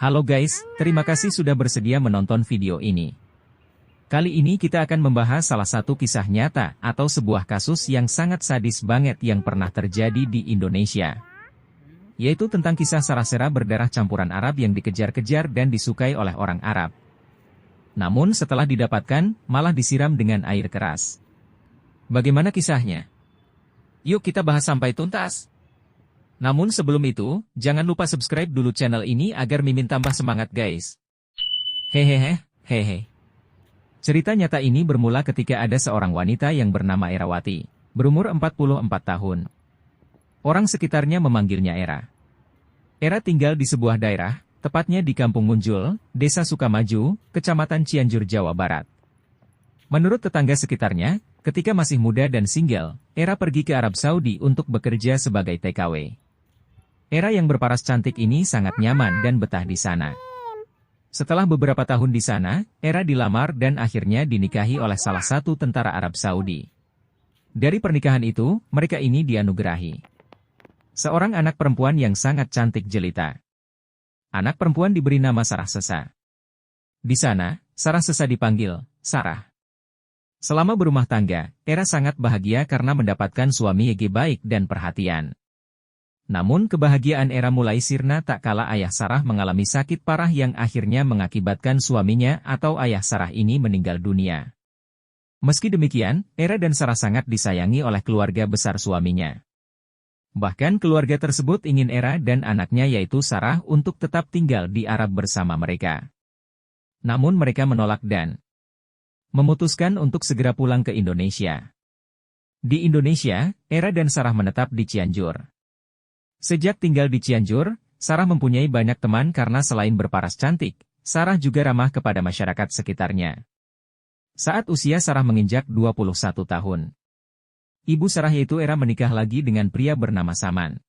Halo guys, terima kasih sudah bersedia menonton video ini. Kali ini kita akan membahas salah satu kisah nyata atau sebuah kasus yang sangat sadis banget yang pernah terjadi di Indonesia. Yaitu tentang kisah Sarah berdarah campuran Arab yang dikejar-kejar dan disukai oleh orang Arab. Namun setelah didapatkan, malah disiram dengan air keras. Bagaimana kisahnya? Yuk kita bahas sampai tuntas. Namun sebelum itu, jangan lupa subscribe dulu channel ini agar Mimin tambah semangat guys. Hehehe. Cerita nyata ini bermula ketika ada seorang wanita yang bernama Erawati, berumur 44 tahun. Orang sekitarnya memanggilnya Era. Era tinggal di sebuah daerah, tepatnya di Kampung Munjul, Desa Sukamaju, Kecamatan Cianjur, Jawa Barat. Menurut tetangga sekitarnya, ketika masih muda dan single, Era pergi ke Arab Saudi untuk bekerja sebagai TKW. Era yang berparas cantik ini sangat nyaman dan betah di sana. Setelah beberapa tahun di sana, Era dilamar dan akhirnya dinikahi oleh salah satu tentara Arab Saudi. Dari pernikahan itu, mereka ini dianugerahi seorang anak perempuan yang sangat cantik jelita. Anak perempuan diberi nama Sarah Sesa. Di sana, Sarah Sesa dipanggil Sarah. Selama berumah tangga, Era sangat bahagia karena mendapatkan suami yang baik dan perhatian. Namun kebahagiaan Era mulai sirna tak kala ayah Sarah mengalami sakit parah yang akhirnya mengakibatkan suaminya atau ayah Sarah ini meninggal dunia. Meski demikian, Era dan Sarah sangat disayangi oleh keluarga besar suaminya. Bahkan keluarga tersebut ingin Era dan anaknya yaitu Sarah untuk tetap tinggal di Arab bersama mereka. Namun mereka menolak dan memutuskan untuk segera pulang ke Indonesia. Di Indonesia, Era dan Sarah menetap di Cianjur. Sejak tinggal di Cianjur, Sarah mempunyai banyak teman karena selain berparas cantik, Sarah juga ramah kepada masyarakat sekitarnya. Saat usia Sarah menginjak 21 tahun. Ibu Sarah yaitu Era menikah lagi dengan pria bernama Saman.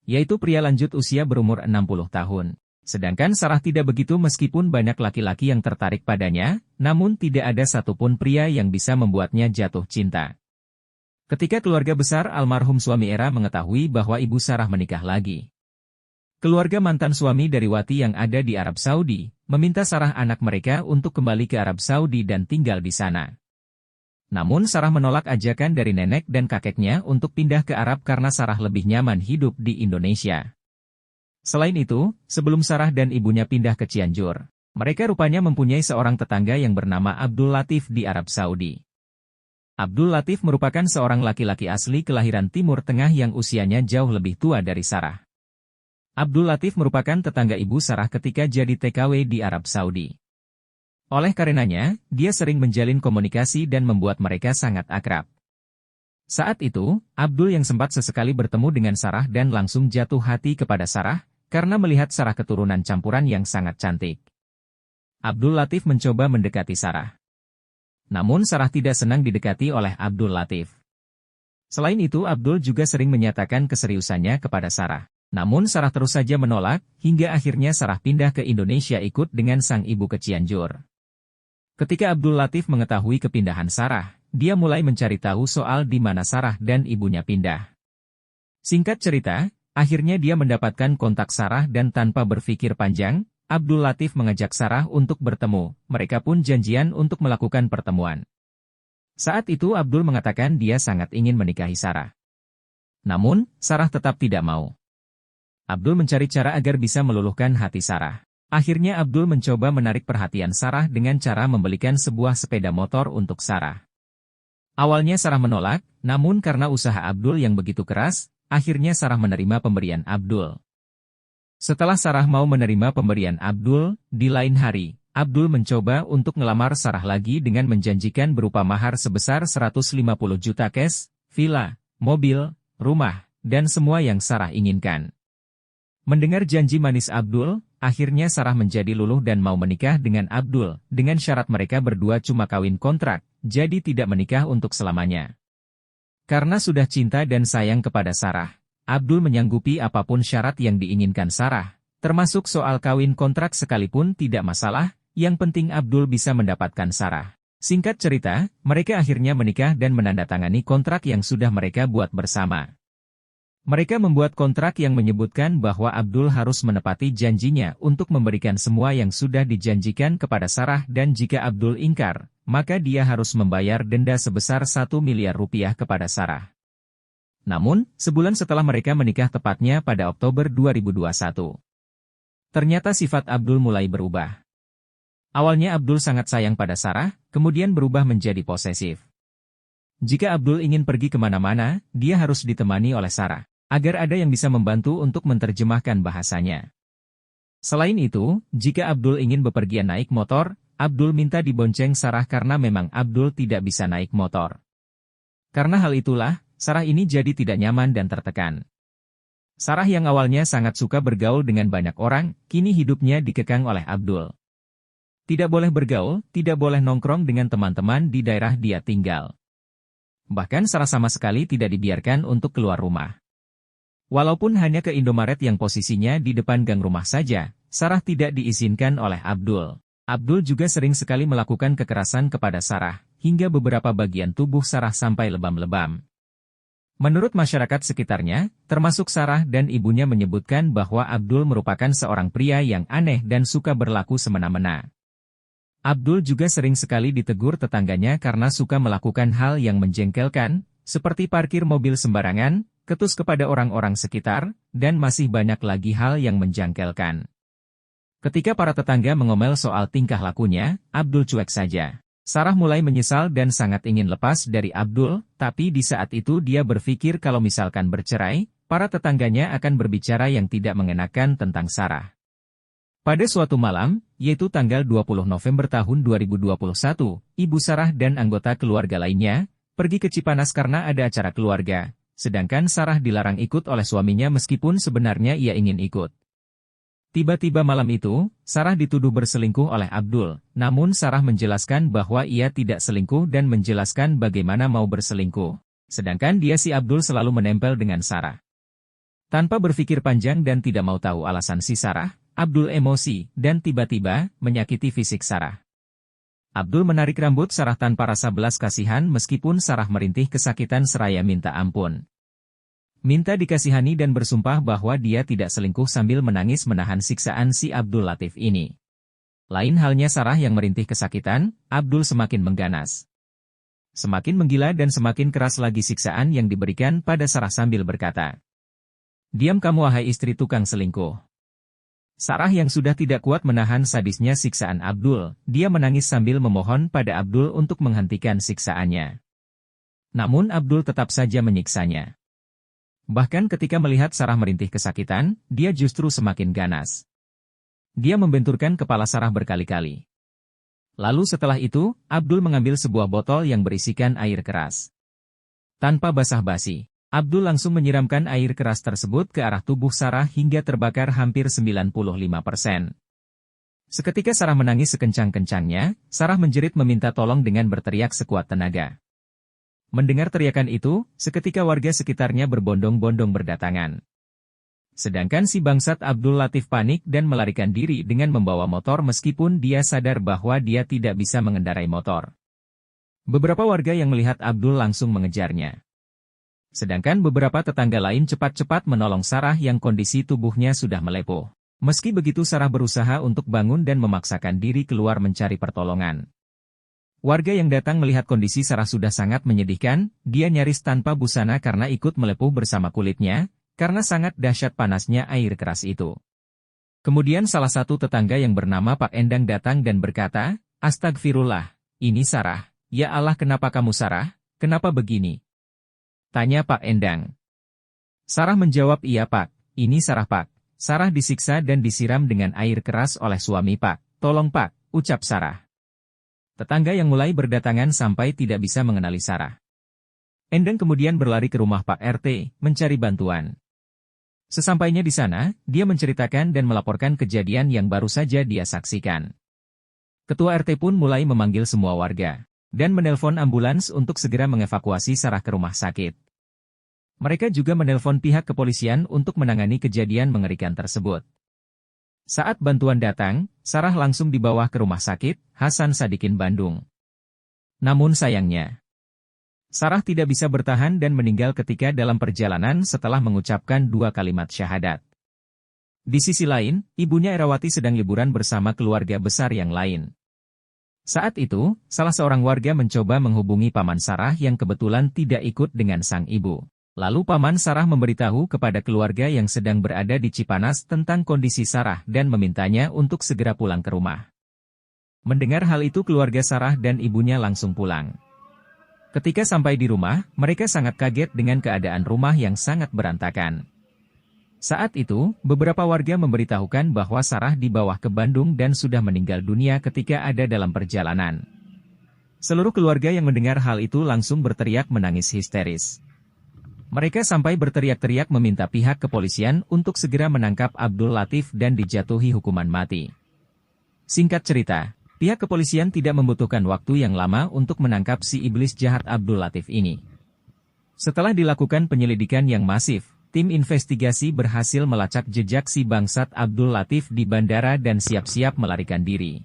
Yaitu pria lanjut usia berumur 60 tahun. Sedangkan Sarah tidak begitu meskipun banyak laki-laki yang tertarik padanya, namun tidak ada satupun pria yang bisa membuatnya jatuh cinta. Ketika keluarga besar almarhum suami Era mengetahui bahwa ibu Sarah menikah lagi, keluarga mantan suami dari Wati yang ada di Arab Saudi, meminta Sarah anak mereka untuk kembali ke Arab Saudi dan tinggal di sana. Namun Sarah menolak ajakan dari nenek dan kakeknya untuk pindah ke Arab karena Sarah lebih nyaman hidup di Indonesia. Selain itu, sebelum Sarah dan ibunya pindah ke Cianjur, mereka rupanya mempunyai seorang tetangga yang bernama Abdul Latif di Arab Saudi. Abdul Latif merupakan seorang laki-laki asli kelahiran Timur Tengah yang usianya jauh lebih tua dari Sarah. Abdul Latif merupakan tetangga ibu Sarah ketika jadi TKW di Arab Saudi. Oleh karenanya, dia sering menjalin komunikasi dan membuat mereka sangat akrab. Saat itu, Abdul yang sempat sesekali bertemu dengan Sarah dan langsung jatuh hati kepada Sarah, karena melihat Sarah keturunan campuran yang sangat cantik. Abdul Latif mencoba mendekati Sarah. Namun Sarah tidak senang didekati oleh Abdul Latif. Selain itu Abdul juga sering menyatakan keseriusannya kepada Sarah. Namun Sarah terus saja menolak, hingga akhirnya Sarah pindah ke Indonesia ikut dengan sang ibu ke Cianjur. Ketika Abdul Latif mengetahui kepindahan Sarah, dia mulai mencari tahu soal di mana Sarah dan ibunya pindah. Singkat cerita, akhirnya dia mendapatkan kontak Sarah dan tanpa berpikir panjang, Abdul Latif mengajak Sarah untuk bertemu, mereka pun janjian untuk melakukan pertemuan. Saat itu Abdul mengatakan dia sangat ingin menikahi Sarah. Namun, Sarah tetap tidak mau. Abdul mencari cara agar bisa meluluhkan hati Sarah. Akhirnya Abdul mencoba menarik perhatian Sarah dengan cara membelikan sebuah sepeda motor untuk Sarah. Awalnya Sarah menolak, namun karena usaha Abdul yang begitu keras, akhirnya Sarah menerima pemberian Abdul. Setelah Sarah mau menerima pemberian Abdul, di lain hari, Abdul mencoba untuk ngelamar Sarah lagi dengan menjanjikan berupa mahar sebesar 150 juta cash, villa, mobil, rumah, dan semua yang Sarah inginkan. Mendengar janji manis Abdul, akhirnya Sarah menjadi luluh dan mau menikah dengan Abdul, dengan syarat mereka berdua cuma kawin kontrak, jadi tidak menikah untuk selamanya. Karena sudah cinta dan sayang kepada Sarah, Abdul menyanggupi apapun syarat yang diinginkan Sarah, termasuk soal kawin kontrak sekalipun tidak masalah, yang penting Abdul bisa mendapatkan Sarah. Singkat cerita, mereka akhirnya menikah dan menandatangani kontrak yang sudah mereka buat bersama. Mereka membuat kontrak yang menyebutkan bahwa Abdul harus menepati janjinya untuk memberikan semua yang sudah dijanjikan kepada Sarah dan jika Abdul ingkar, maka dia harus membayar denda sebesar 1 miliar rupiah kepada Sarah. Namun, sebulan setelah mereka menikah tepatnya pada Oktober 2021, ternyata sifat Abdul mulai berubah. Awalnya Abdul sangat sayang pada Sarah, kemudian berubah menjadi posesif. Jika Abdul ingin pergi kemana-mana, dia harus ditemani oleh Sarah, agar ada yang bisa membantu untuk menerjemahkan bahasanya. Selain itu, jika Abdul ingin bepergian naik motor, Abdul minta dibonceng Sarah karena memang Abdul tidak bisa naik motor. Karena hal itulah, Sarah ini jadi tidak nyaman dan tertekan. Sarah yang awalnya sangat suka bergaul dengan banyak orang, kini hidupnya dikekang oleh Abdul. Tidak boleh bergaul, tidak boleh nongkrong dengan teman-teman di daerah dia tinggal. Bahkan Sarah sama sekali tidak dibiarkan untuk keluar rumah. Walaupun hanya ke Indomaret yang posisinya di depan gang rumah saja, Sarah tidak diizinkan oleh Abdul. Abdul juga sering sekali melakukan kekerasan kepada Sarah, hingga beberapa bagian tubuh Sarah sampai lebam-lebam. Menurut masyarakat sekitarnya, termasuk Sarah dan ibunya menyebutkan bahwa Abdul merupakan seorang pria yang aneh dan suka berlaku semena-mena. Abdul juga sering sekali ditegur tetangganya karena suka melakukan hal yang menjengkelkan, seperti parkir mobil sembarangan, ketus kepada orang-orang sekitar, dan masih banyak lagi hal yang menjangkelkan. Ketika para tetangga mengomel soal tingkah lakunya, Abdul cuek saja. Sarah mulai menyesal dan sangat ingin lepas dari Abdul, tapi di saat itu dia berpikir kalau misalkan bercerai, para tetangganya akan berbicara yang tidak mengenakan tentang Sarah. Pada suatu malam, yaitu tanggal 20 November tahun 2021, ibu Sarah dan anggota keluarga lainnya pergi ke Cipanas karena ada acara keluarga. Sedangkan Sarah dilarang ikut oleh suaminya meskipun sebenarnya ia ingin ikut. Tiba-tiba malam itu, Sarah dituduh berselingkuh oleh Abdul, namun Sarah menjelaskan bahwa ia tidak selingkuh dan menjelaskan bagaimana mau berselingkuh. Sedangkan dia si Abdul selalu menempel dengan Sarah. Tanpa berpikir panjang dan tidak mau tahu alasan si Sarah, Abdul emosi dan tiba-tiba menyakiti fisik Sarah. Abdul menarik rambut Sarah tanpa rasa belas kasihan meskipun Sarah merintih kesakitan seraya minta ampun. Minta dikasihani dan bersumpah bahwa dia tidak selingkuh sambil menangis menahan siksaan si Abdul Latif ini. Lain halnya Sarah yang merintih kesakitan, Abdul semakin mengganas. Semakin menggila dan semakin keras lagi siksaan yang diberikan pada Sarah sambil berkata, "Diam kamu wahai istri tukang selingkuh." Sarah yang sudah tidak kuat menahan sadisnya siksaan Abdul, dia menangis sambil memohon pada Abdul untuk menghentikan siksaannya. Namun Abdul tetap saja menyiksanya. Bahkan ketika melihat Sarah merintih kesakitan, dia justru semakin ganas. Dia membenturkan kepala Sarah berkali-kali. Lalu setelah itu, Abdul mengambil sebuah botol yang berisikan air keras. Tanpa basa-basi, Abdul langsung menyiramkan air keras tersebut ke arah tubuh Sarah hingga terbakar hampir 95%. Seketika Sarah menangis sekencang-kencangnya, Sarah menjerit meminta tolong dengan berteriak sekuat tenaga. Mendengar teriakan itu, seketika warga sekitarnya berbondong-bondong berdatangan. Sedangkan si bangsat Abdul Latif panik dan melarikan diri dengan membawa motor meskipun dia sadar bahwa dia tidak bisa mengendarai motor. Beberapa warga yang melihat Abdul langsung mengejarnya. Sedangkan beberapa tetangga lain cepat-cepat menolong Sarah yang kondisi tubuhnya sudah melepuh. Meski begitu Sarah berusaha untuk bangun dan memaksakan diri keluar mencari pertolongan. Warga yang datang melihat kondisi Sarah sudah sangat menyedihkan, dia nyaris tanpa busana karena ikut melepuh bersama kulitnya, karena sangat dahsyat panasnya air keras itu. Kemudian salah satu tetangga yang bernama Pak Endang datang dan berkata, "Astagfirullah, ini Sarah, ya Allah kenapa kamu Sarah, kenapa begini?" Tanya Pak Endang. Sarah menjawab, "Iya Pak, ini Sarah Pak." Sarah disiksa dan disiram dengan air keras oleh suami Pak. "Tolong Pak," ucap Sarah. Tetangga yang mulai berdatangan sampai tidak bisa mengenali Sarah. Endang kemudian berlari ke rumah Pak RT, mencari bantuan. Sesampainya di sana, dia menceritakan dan melaporkan kejadian yang baru saja dia saksikan. Ketua RT pun mulai memanggil semua warga, dan menelpon ambulans untuk segera mengevakuasi Sarah ke rumah sakit. Mereka juga menelpon pihak kepolisian untuk menangani kejadian mengerikan tersebut. Saat bantuan datang, Sarah langsung dibawa ke rumah sakit Hasan Sadikin Bandung. Namun sayangnya, Sarah tidak bisa bertahan dan meninggal ketika dalam perjalanan setelah mengucapkan 2 kalimat syahadat. Di sisi lain, ibunya Erawati sedang liburan bersama keluarga besar yang lain. Saat itu, salah seorang warga mencoba menghubungi paman Sarah yang kebetulan tidak ikut dengan sang ibu. Lalu paman Sarah memberitahu kepada keluarga yang sedang berada di Cipanas tentang kondisi Sarah dan memintanya untuk segera pulang ke rumah. Mendengar hal itu keluarga Sarah dan ibunya langsung pulang. Ketika sampai di rumah, mereka sangat kaget dengan keadaan rumah yang sangat berantakan. Saat itu, beberapa warga memberitahukan bahwa Sarah dibawa ke Bandung dan sudah meninggal dunia ketika ada dalam perjalanan. Seluruh keluarga yang mendengar hal itu langsung berteriak menangis histeris. Mereka sampai berteriak-teriak meminta pihak kepolisian untuk segera menangkap Abdul Latif dan dijatuhi hukuman mati. Singkat cerita, pihak kepolisian tidak membutuhkan waktu yang lama untuk menangkap si iblis jahat Abdul Latif ini. Setelah dilakukan penyelidikan yang masif, tim investigasi berhasil melacak jejak si bangsat Abdul Latif di bandara dan siap-siap melarikan diri.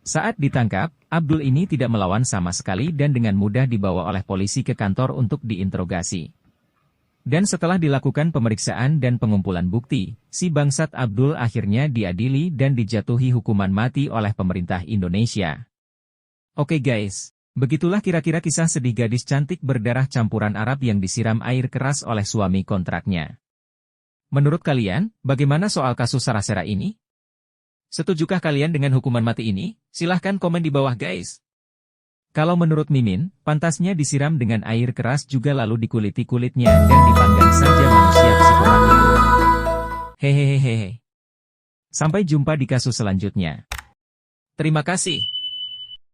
Saat ditangkap, Abdul ini tidak melawan sama sekali dan dengan mudah dibawa oleh polisi ke kantor untuk diinterogasi. Dan setelah dilakukan pemeriksaan dan pengumpulan bukti, si bangsat Abdul akhirnya diadili dan dijatuhi hukuman mati oleh pemerintah Indonesia. Oke guys, begitulah kira-kira kisah sedih gadis cantik berdarah campuran Arab yang disiram air keras oleh suami kontraknya. Menurut kalian, bagaimana soal kasus Sarah Sera ini? Setujukah kalian dengan hukuman mati ini? Silahkan komen di bawah guys. Kalau menurut Mimin, pantasnya disiram dengan air keras juga lalu dikuliti kulitnya dan dipanggang saja manusia psikopat itu. Hehehehe. Sampai jumpa di kasus selanjutnya. Terima kasih.